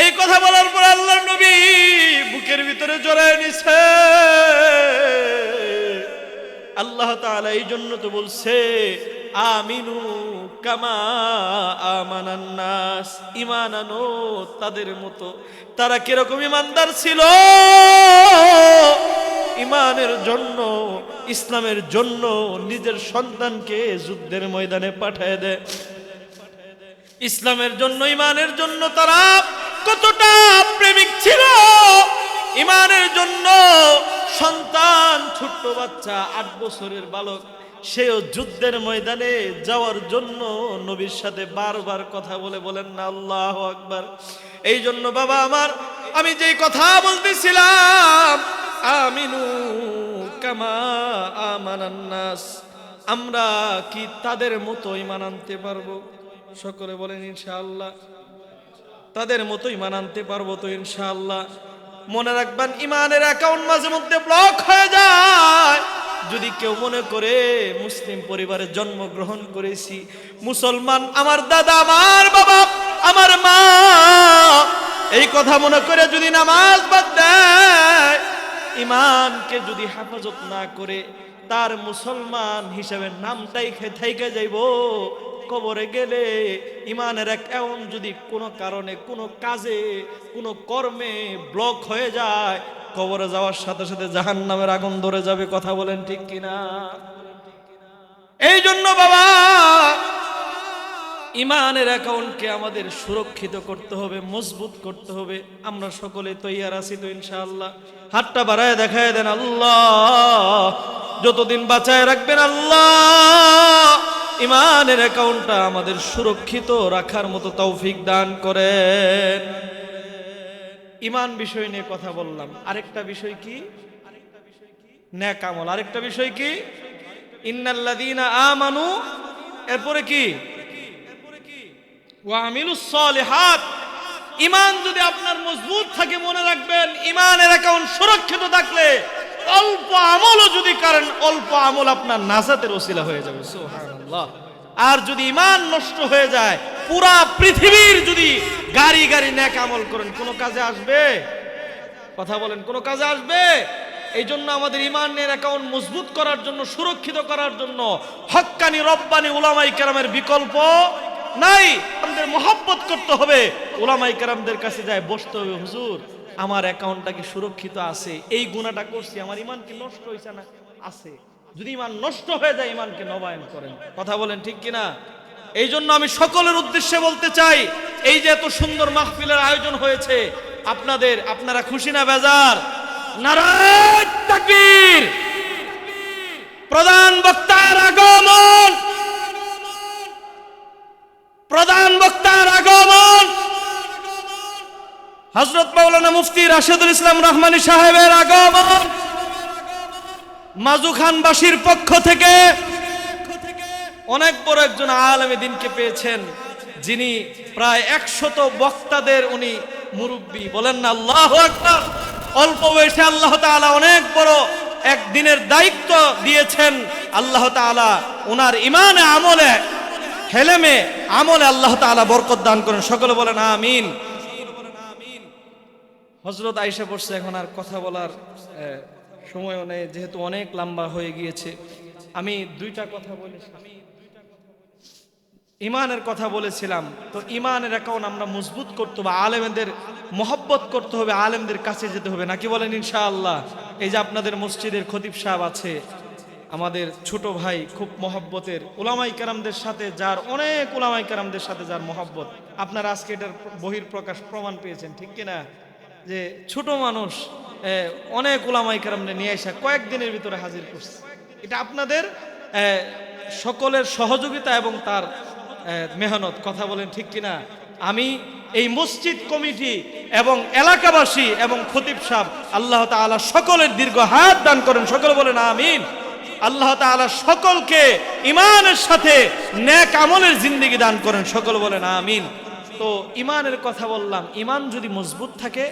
এই কথা বলার পর আল্লাহর নবী বুকের ভিতরে জড়ায় নিছে। আল্লাহ তাআলা এই জন্য তো বলছে, আমিনু কামা আমানান নাস, ঈমান আনো তাদের মতো। তারা কিরকম ঈমানদার ছিল? ঈমানের জন্য, ইসলামের জন্য নিজের সন্তানকে যুদ্ধের ময়দানে পাঠিয়ে দেয়। ইসলামের জন্য, ঈমানের জন্য তারা কতটা প্রেমিক ছিল। ঈমানের জন্য সন্তান, ছোট্ট বাচ্চা 8 বছরের বালক, সেও যুদ্ধের ময়দানে যাওয়ার জন্য নবীর সাথে বারবার কথা বলেন না আল্লাহু আকবার। এই জন্য বাবা আমার, আমি যেই কথা বলতেছিলাম, আমিনু কামা আমানান নাস, আমরা কি তাদের মতো ঈমান আনতে পারবো? সকলে বলেন ইনশাআল্লাহ। তাদের মতো ঈমান আনতে পারবো তো ইনশাআল্লাহ। মনে রাখবেন, ঈমানের অ্যাকাউন্ট মাঝে মধ্যে ব্লক হয়ে যায়। যদি কেউ মনে করে মুসলিম পরিবারে জন্মগ্রহণ করেছি, মুসলমান আমার দাদা, আমার বাবা, আমার মা, এই কথা মনে করে যদি নামাজ বাদ দেয়, ঈমানকে যদি হেফাজত না করে, তার মুসলমান হিসেবে নামটাই থাইকা যাইব। কবরে গেলে ঈমানের অ্যাকাউন্ট যদি কোনো কারণে, কোনো কাজে, কোনো কর্মে ব্লক হয়ে যায়, কবরে যাওয়ার সাথে সাথে জাহান্নামের আগুন ধরে যাবে। কথা বলেন ঠিক কিনা? এই জন্য বাবা, ঈমানের অ্যাকাউন্টকে আমাদের সুরক্ষিত করতে হবে, মজবুত করতে হবে। আমরা সকলে তৈয়ার আছি তো ইনশাআল্লাহ? হাতটা বাড়ায় দেখায় দেন। আল্লাহ যতদিন বাঁচায় রাখবেন, আল্লাহ ঈমানের অ্যাকাউন্টটা আমাদের সুরক্ষিত রাখার মতো তৌফিক দান করেন। ঈমান বিষয় নিয়ে কথা বললাম। আরেকটা বিষয় কি? নেক আমল। আরেকটা বিষয় কি? ইন্নাল্লাযীনা আমানু, এরপরে কি? ওয়া আমিলুস সালিহাত। ঈমান যদি আপনার মজবুত থাকে, মনে রাখবেন, ঈমানের অ্যাকাউন্ট সুরক্ষিত থাকলে অল্প আমলও যদি করেন, অল্প আমল আপনার নাজাতের ওসিলা হয়ে যাবে। সুবহানাল্লাহ। আর যদি ঈমান নষ্ট হয়ে যায়, পুরা পৃথিবীর যদি গাড়ি গাড়ি নেক আমল করেন, কোনো কাজে আসবে? কথা বলেন, কোনো কাজে আসবে? এই জন্য আমাদের ঈমানের অ্যাকাউন্ট মজবুত করার জন্য, সুরক্ষিত করার জন্য হক্কানি রব্বানি উলামায়ে কেরামের বিকল্প নাই। আমাদের মহব্বত করতে হবে, উলামায়ে কেরামদের কাছে যায় বসতে হবে। হুজুর, আমার অ্যাকাউন্টটা কি সুরক্ষিত আছে? এই গুনাহটা করছি, আমার ঈমান কি নষ্ট হইছে না? আছে। যদি ঈমান নষ্ট হয়ে যায়, ঈমানকে নবায়ন করেন। কথা বলেন ঠিক কিনা? এই জন্য আমি সকলের উদ্দেশ্যে বলতে চাই, এই যে এত সুন্দর মাহফিলের আয়োজন হয়েছে, আপনারা খুশি না বেজার? নারায়ে তাকবীর। প্রধান বক্তার আগমন, প্রধান বক্তার আগমন হযরত মাওলানা মুফতি রাশেদুল ইসলাম রহমানী সাহেবের আগমন। মাজু খানবাসীর পক্ষ থেকে অনেক বড় একজন আলেমে দিনকে পেয়েছেন, যিনি প্রায় 100 বক্তাদের উনি মুরব্বী। বলেন না আল্লাহু আকবার। অল্প বয়সে আল্লাহ তাআলা অনেক বড় এক দিনের দায়িত্ব দিয়েছেন। আল্লাহ তাআলা ওনার ইমানে আমলে হেলেমে আমলে আল্লাহ তাআলা বরকত দান করেন। সকলে বলেন আমিন। হযরত আয়েশা বলছে, এখন আর কথা বলার সময়ও নেই, যেহেতু অনেক লম্বা হয়ে গিয়েছে। আমি দুইটা কথা বলেছি, ইমানের কথা বলেছিলাম। তো ইমানের অ্যাকাউন্ট আমরা মজবুত করতে হবে, আলেমদের মহব্বত করতে হবে, আলেমদের কাছে যেতে হবে, নাকি বলেন ইনশাআল্লাহ। এই যে আপনাদের মসজিদের খতিব সাহেব আছে, আমাদের ছোট ভাই, খুব মহব্বতের, উলামায়ে কেরামদের সাথে যার, অনেক উলামায়ে কেরামদের সাথে যার মহব্বত, আপনারা আজকে এটার বহিঃপ্রকাশ প্রমাণ পেয়েছেন, ঠিক কিনা? যে ছোট মানুষ অনেক উলামায়ে কেরামকে নিয়ে এসে কয়েকদিনের ভিতরে হাজির করছে। এটা আপনাদের সকলের সহযোগিতা এবং তার মেহনত। কথা বলেন ঠিক কিনা? আমি এই মসজিদ কমিটি এবং এলাকাবাসী এবং খতিব সাহেব, আল্লাহ তাআলা সকলের দীর্ঘ হায়াত দান করেন। সকলে বলেন আমিন। আল্লাহ তাআলা সকলকে ঈমানের সাথে নেক আমলের জিন্দেগি দান করেন। সকলে বলেন আমিন। তো ঈমানের কথা বললাম, ঈমান যদি মজবুত থাকে,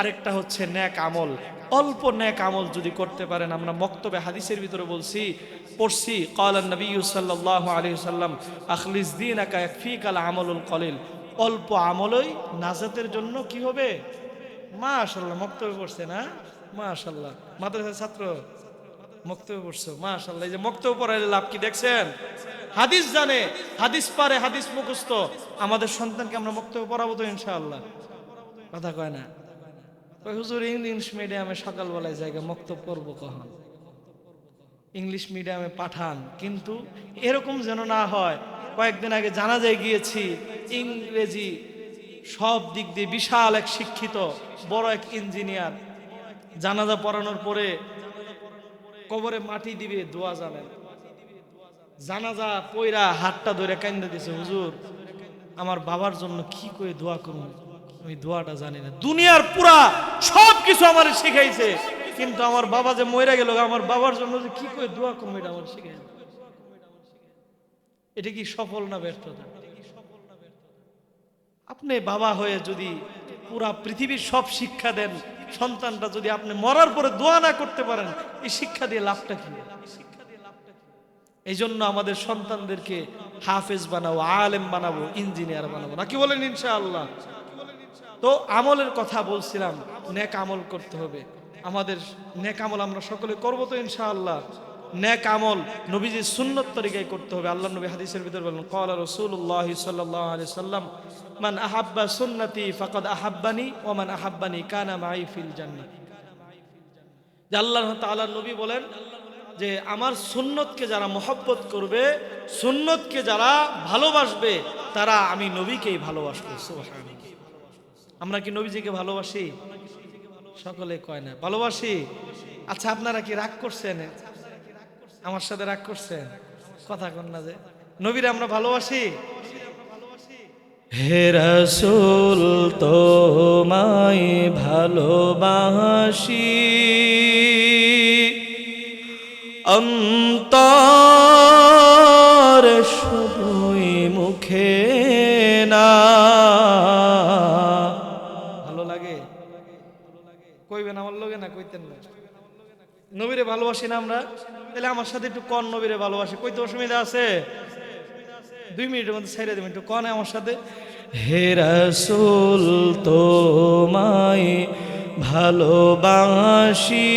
আরেকটা হচ্ছে নেক আমল। অল্প নেক আমল যদি করতে পারেন, আমরা মক্তবে হাদিসের ভিতরে পড়ছি ক্বালান নবী সাল্লাল্লাহু আলাইহি ওয়াসাল্লাম আখলিস দীনাকা ইয়াকফিকাল আমলুল কলিল। অল্প আমলই নাজাতের জন্য কি হবে? মাশাআল্লাহ, মক্তবে পড়ছে না? মাশাআল্লাহ, মাদ্রাসার ছাত্র মক্তবে পড়ছো, মাশাআল্লাহ। এই যে মক্তবে পড়াইলে লাভ কি দেখছেন? হাদিস জানে, হাদিস পারে, হাদিস মুখস্থ। আমাদের সন্তানকে আমরা মক্তবে পড়াবো তো ইনশাআল্লাহ। কথা কয় না? হুজুর ইংলিশ মিডিয়ামে সকালবেলায় জায়গা মক্তব পড়বো কখন? ইংলিশ মিডিয়ামে পাঠান, কিন্তু এরকম যেন না হয়। কয়েকদিন আগে জানাজায় গিয়েছি, ইংরেজি সব দিক দিয়ে বিশাল এক শিক্ষিত বড় এক ইঞ্জিনিয়ার। জানাজা পড়ানোর পরে কবরে মাটি দিবে, দোয়া জানেন, জানাজা পয়রা হাতটা ধরে কান্দা দিছে, হুজুর আমার বাবার জন্য কি করে দোয়া করুন, আমি দোয়াটা জানি না। দুনিয়ার পুরা সব কিছু আমার শিখাইছে, কিন্তু আমার বাবা যে মরে গেল, আমার বাবার জন্য যে কি করে দোয়া করবো এটা আমার শিখাইছে। এটা কি সফল না ব্যর্থতা? আপনি বাবা হয়ে যদি পুরা পৃথিবীর সব শিক্ষা দেন, সন্তানটা যদি আপনি মরার পরে দোয়া না করতে পারেন, এই শিক্ষা দিয়ে লাভটা কি? এই জন্য আমাদের সন্তানদেরকে হাফেজ বানাবো, আলেম বানাবো, ইঞ্জিনিয়ার বানাবো, নাকি বলেন ইনশাআল্লাহ। তো আমলের কথা বলছিলাম, নেক আমল করতে হবে। আমাদের নেক আমল আমরা সকলে করবো তো ইনশাআল্লাহ। নেক আমল নবীজির সুন্নত তরিকায় করতে হবে। আল্লাহ নবী হাদিসের ভিতরে বলেন, ক্বালা রাসূলুল্লাহ সাল্লাল্লাহু আলাইহি ওয়াসাল্লাম মান আহাব্বা সুন্নতি ফাকাদ আহাব্বানি ওয়া মান আহাব্বানি কানা মাই ফিল জান্নাহ। যে আল্লাহ তাআলার নবী বলেন যে আমার সুন্নতকে যারা মহব্বত করবে, সুন্নতকে যারা ভালোবাসবে, তারা আমি নবীকেই ভালোবাসবো। সুবহানাল্লাহ। আমরা কি নবীজিকে ভালোবাসি? সকলে কয় না ভালোবাসি। আচ্ছা, আপনারা কি রাগ করছেন? আমার সাথে রাগ করছেন? কথা কন না যে নবীরে আমরা ভালোবাসি। হে রাসূল তোমায় ভালোবাসি, অন্তর শুধুই মুখে না। ভালো লাগে? কইবেন আমার লগে না কইতেন না? নবীরে ভালোবাসি না আমরা? তাহলে আমার সাথে একটু কন নবীরে ভালোবাসি। কইতে অসুবিধা আছে? 2 মিনিটের মধ্যে ছেড়ে দেবেন, একটু কন আমার সাথে। হে রাসূল তোমায় ভালোবাসি,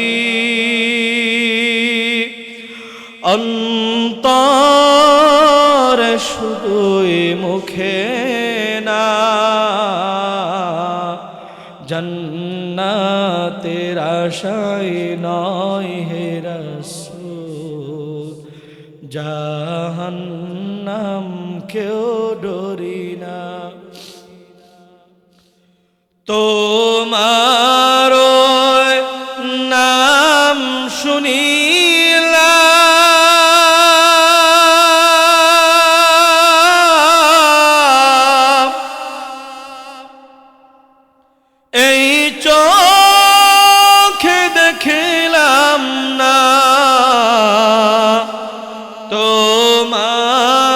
অন্তর শুধুই মুখে না। জান্নাতের আশায় নয় হে রাসূল, জাহান্নাম কেউ ডরি না। তোমার নাম শুনিলাম, এই চোখে দেখিলাম না। তোমার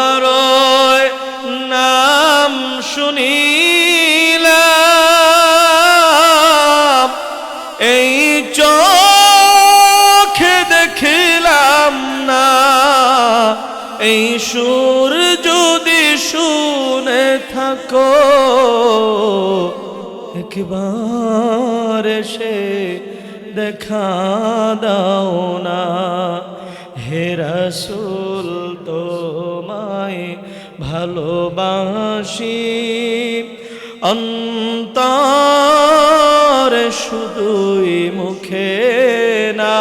এই সুর যদি শুনে থাকো একবার এসে দেখা দাও না হে রাসূল তোমায় ভালোবাসি অন্তর শুধুই মুখে না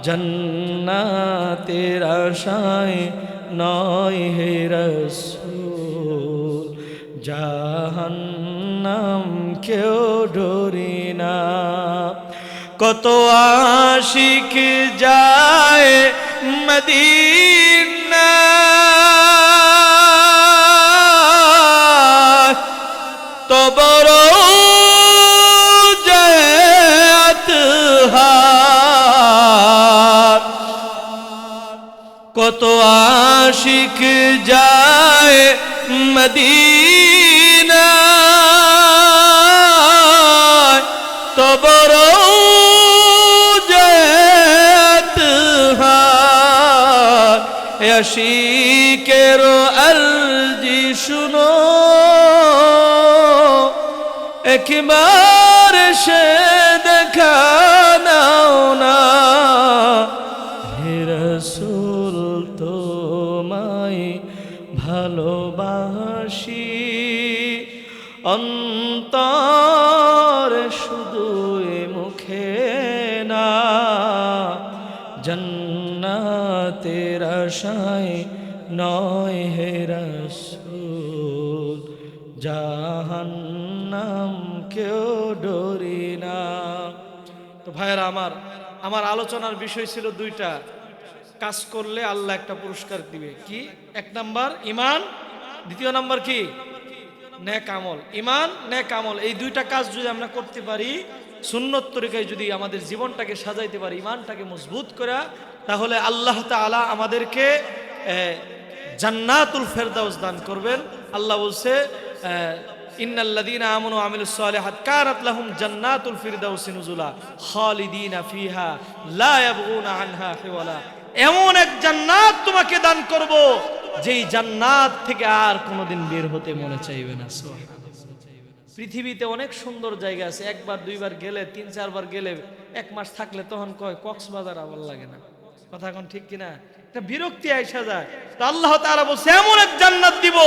জান্নাতের আশায় নয় হে রাসূল জাহান্নাম কেউ ডরি না কত আশিক যায় মদিনা তো বড় জাত হার কত আশিক যায় মদিনা তো বড় জাত হার আশিকের আরজি শুনো একবার সে দেখা নাও না হে রাসূল তোমায় ভালোবাসি অন্তর শুধুই মুখে না জান্নাতের আশায় নয় হে রাসূল জাহান্নাম কেউ ডরি না তো ভাইয়েরা আমার আলোচনার বিষয় ছিল দুইটা কাজ করলে আল্লাহ একটা পুরস্কার দিবে কি এক নাম্বার ঈমান দ্বিতীয় নাম্বার কি নেক আমল ঈমান নেক আমল এই দুইটা কাজ যদি আমরা করতে পারি সুন্নত তরিকায় যদি আমাদের জীবনটাকে সাজাইতে পারি ঈমানটাকে মজবুত করা তাহলে আল্লাহ তাআলা আমাদেরকে জান্নাতুল ফেরদাউস দান করবেন আল্লাহ বলছে ইন্নাল্লাযীনা আমানু ওয়া আমিলুস সালিহাত কানাত লাহুম জান্নাতুল ফিরদাউসি নুজুলা খালিদিনা ফিহা লা ইয়াবগুনা আনহা হিওয়ালা এমন এক জান্নাত তোমাকে দান করব যেই জান্নাত থেকে আর কোনোদিন বের হতে মনে চাইবে না পৃথিবীতে অনেক সুন্দর জায়গা আছে একবার দুইবার গেলে তিন চারবার গেলে এক মাস থাকলে তখন কয় কক্সবাজার আবার লাগে না কথা এখন ঠিক কিনা এটা বিরক্তি আইসা যায় তো আল্লাহ তাআলা বলছে এমন এক জান্নাত দিব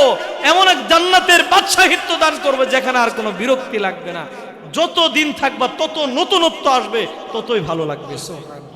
এমন এক জান্নাতের বাদশাহিত্ব দান করবে যেখানে আর কোনো বিরক্তি লাগবে না যত দিন থাকবা তত নতুনত্ব আসবে ততই ভালো লাগবে সুবহানাল্লাহ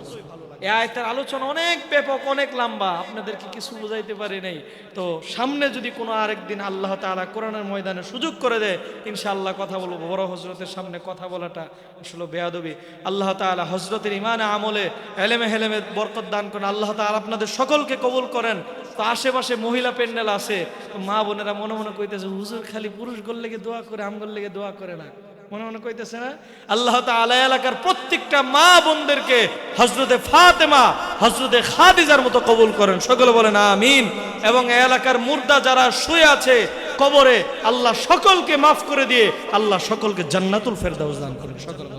এই আয়াতের আলোচনা অনেক ব্যাপক অনেক লম্বা আপনাদেরকে কিছু বুঝাইতে পারি নাই তো সামনে যদি কোনো আরেকদিন আল্লাহ তাআলা কোরআনের ময়দানে সুযোগ করে দেয় ইনশাআল্লাহ কথা বলবো বড় হযরতের সামনে কথা বলাটা আসলে বেয়াদবি আল্লাহ তাআলা হযরতের ঈমানে আমলে ইলমে হেলেমে বরকত দান করেন আল্লাহ তাআলা আপনাদের সকলকে কবুল করেন তো আশেপাশে মহিলা প্যান্ডেল আছে তো মা বোনেরা মনে মনে কইতেছে হুজুর খালি পুরুষ গল লেগে দোয়া করে আমগল লেগে দোয়া করে না মনে মনে কইতেছে না আল্লাহ তাআলা এলাকার প্রত্যেকটা মা বোনদেরকে হযরতে ফাতেমা হযরতে খাদিজার মতো কবুল করেন সকলে বলেন আমিন এবং এলাকার মুর্দা যারা শুয়ে আছে কবরে আল্লাহ সকলকে মাফ করে দিয়ে আল্লাহ সকলকে জান্নাতুল ফেরদাউস দান করেন সকলে